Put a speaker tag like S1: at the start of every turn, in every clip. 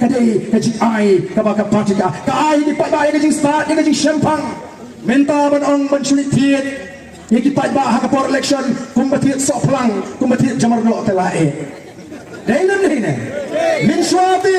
S1: kadai kaji ai kabaka party ka ai di pai ba kaji start kaji champagne menta ban ong ban sulit tiet ye ki pai ba ha ka por election kumbati so plang kumbati jamarno telae dai nam nei ne min swati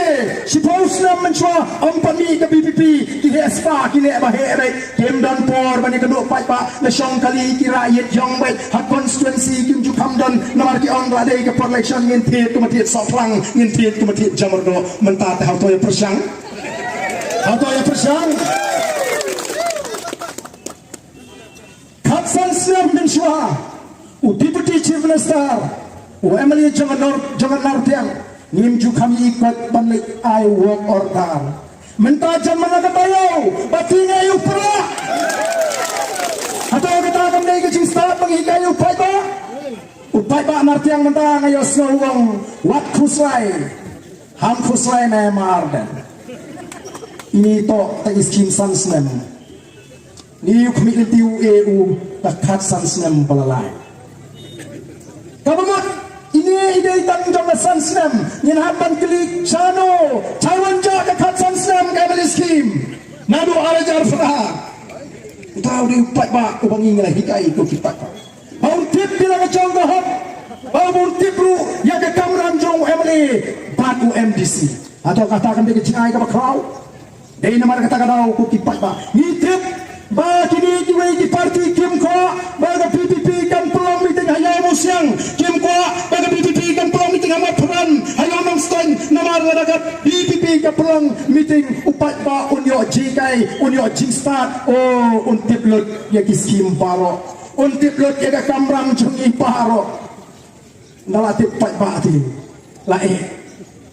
S1: suppose nam min swa om pani ka BPP ki hespa ki le ba he ai kem dan por ban ka do pai ba la shong kali ki rakyat jong bai ha constituency kim ju kam dan namar ki on la dai ka por election ngin tiet kumbati so plang ngin tiet kumbati jamarno menta ta ha to ye persang atau yang persang Kapsan Siam bin Shua Deputy Chief Minister Emily jangan nartiang nimju kami ikut balik I work order minta jam mana katayo batinga yu pra atau kata kami kecing start mengikai upai ba nartiang minta ngayo snow wong wat kuslai ham kuslai na marden ini to tak iskim sansnem ni kumilin tiu EU takat sansnem balalai kabamot ini ide tangjong na sansnem yin haban klik chano Taiwan ja takat sansnem kabel iskim nadu arajar farah tahu di upat ba ubangi ngala hikai ko kitak bau tip bila ngajong gahap bau tip ru ya ke kamran jong MLA batu MDC atau katakan dia kecai ka bakrau dai namar kata kadau ko kipat ba ni trip ba kini kiwai ki party kim ko ba ga PPP kan pelong meeting hanya musyang kim ko ba ga PPP kan pelong meeting ama peran hanya mang stand namar ga PPP ka pelong meeting upat ba unyo jikai unyo jingstart oh untip lut ya ki skim paro untip lut ya ga kamram jungi paro nalatip pat ba ti lae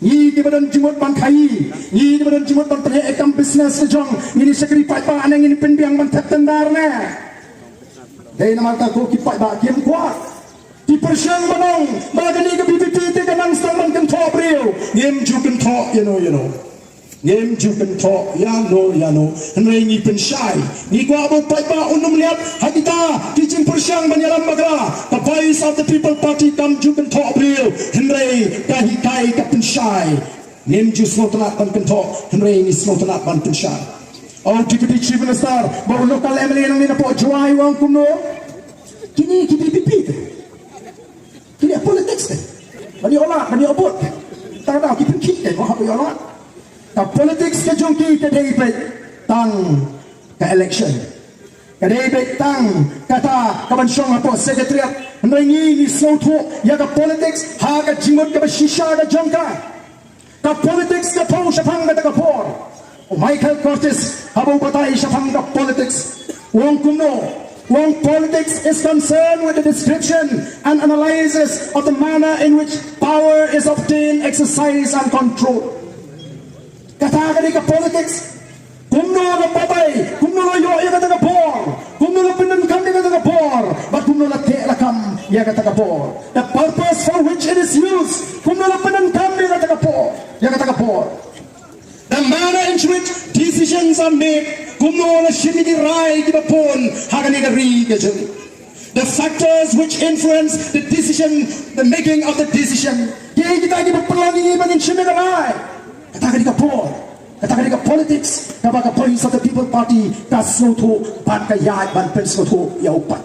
S1: ni di badan jumut ban kai ni di badan jumut ban tanya ekam business sejong ni sekri pai pa aneng ini pendiang ban tendar ne dai nama ta ko ki pai ba kiem kwa di persiang banong ba ni ke BPP te kanang staman kan top real ngem ju kan top you know ngem ju kan top ya no henry ni pen shy ni ko abo pai ba unum lihat hadita kijing persiang banyaran magra the voice of the people party kam ju kan top real henry kahi kai ka pen shy ngem ju slotanat ban kan top henry ni slotanat ban pen shy oh deputy chief minister ba local MLA nang ni na po juai wang kuno kini ki BPP kini politics bani obot tak ada ki pen kit mo ha yo la ka politics ke jongki ke debate tang ke election ke debate tang kata kaban syong apa secretariat nrengi ni soto ya ka politics ha ka jimot ka shisha ka jongka ka politics ka pau shapang ka ka por Michael Curtis habang patay shapang ka politics wong kuno wong politics is concerned with the description and analysis of the manner in which power is obtained, exercised and controlled. Katakan ka politics kumno la patay kumno la yo ya kata por kumno la pinan kam ya kata por but kumno la te la kam ya kata por the purpose for which it is used kumno la pinan kam ya kata por the manner in which decisions are made kumno la shimi di rai di bapon hagani ga ri ga jeng the factors which influence the decision the making of the decision ye kita gi perlangi bangin shimi ga rai katakan ka por katakan ka politics kabaka points of the people party ka soto ban ka yai ban pen soto ya upat